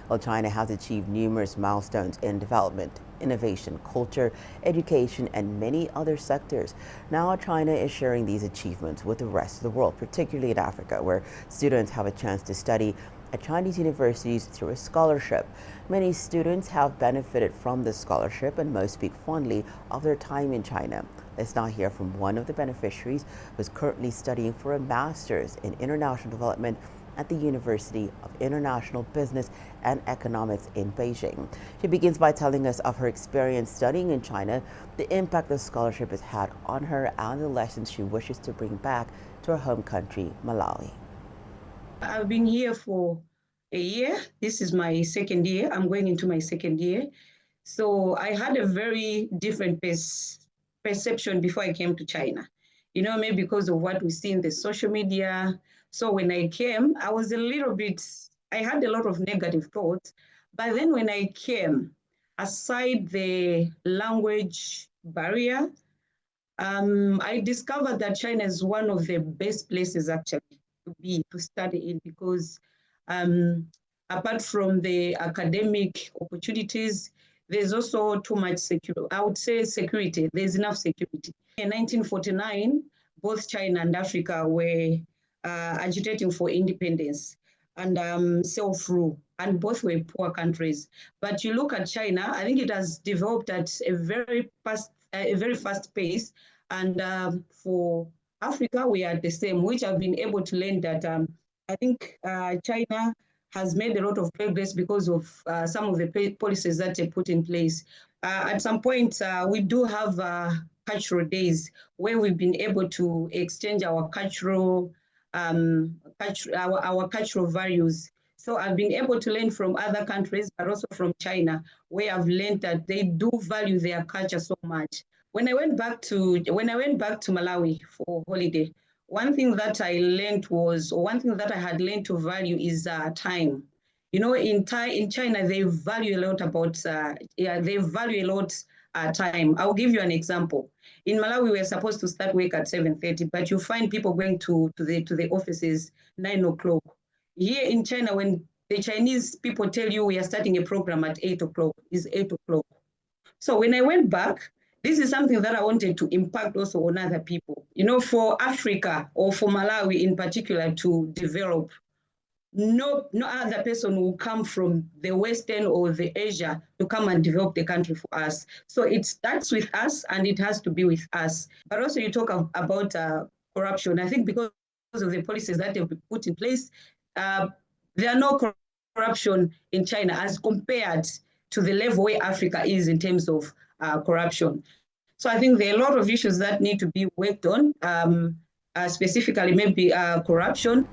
While China has achieved numerous milestones in development, innovation, culture, education, and many other sectors, now China is sharing these achievements with the rest of the world, particularly in Africa, where students have a chance to study at Chinese universities through a scholarship. Many students have benefited from this scholarship, and most speak fondly of their time in China. Let's now hear from one of the beneficiaries who is currently studying for a master's in international development at the University of International Business and Economics in Beijing. She begins by telling us of her experience studying in China, the impact the scholarship has had on her, and the lessons she wishes to bring back to her home country, Malawi. I've been here for a year. This is my second year. I'm going into my second year. So I had a very different perception before I came to China. Maybe because of what we see in the social media. So when I came, I was I had a lot of negative thoughts. But then when I came, aside the language barrier, I discovered that China is one of the best places actually to study in, because apart from the academic opportunities, there's also too much security. I would say security. There's enough security. In 1949, both China and Africa were agitating for independence and self-rule, and both were poor countries. But you look at China, I think it has developed at a very fast pace, and for Africa, we are the same, which I've been able to learn that I think China has made a lot of progress because of some of the policies that they put in place. At some point, we do have cultural days where we've been able to exchange our cultural values. So I've been able to learn from other countries, but also from China, where I've learned that they do value their culture so much. When I went back to Malawi for holiday, one thing that I had learned to value is time. In China, they value a lot time. I'll give you an example. In Malawi, we're supposed to start work at 7:30, but you find people going to the offices 9 o'clock. Here in China, when the Chinese people tell you we are starting a program at 8 o'clock, it's 8 o'clock. So when I went back, this is something that I wanted to impact also on other people. For Africa or for Malawi in particular to develop, no other person will come from the Western or the Asia to come and develop the country for us. So it starts with us, and it has to be with us. But also you talk about corruption. I think because of the policies that have been put in place, there are no corruption in China as compared to the level where Africa is in terms of corruption. So I think there are a lot of issues that need to be worked on, specifically maybe corruption.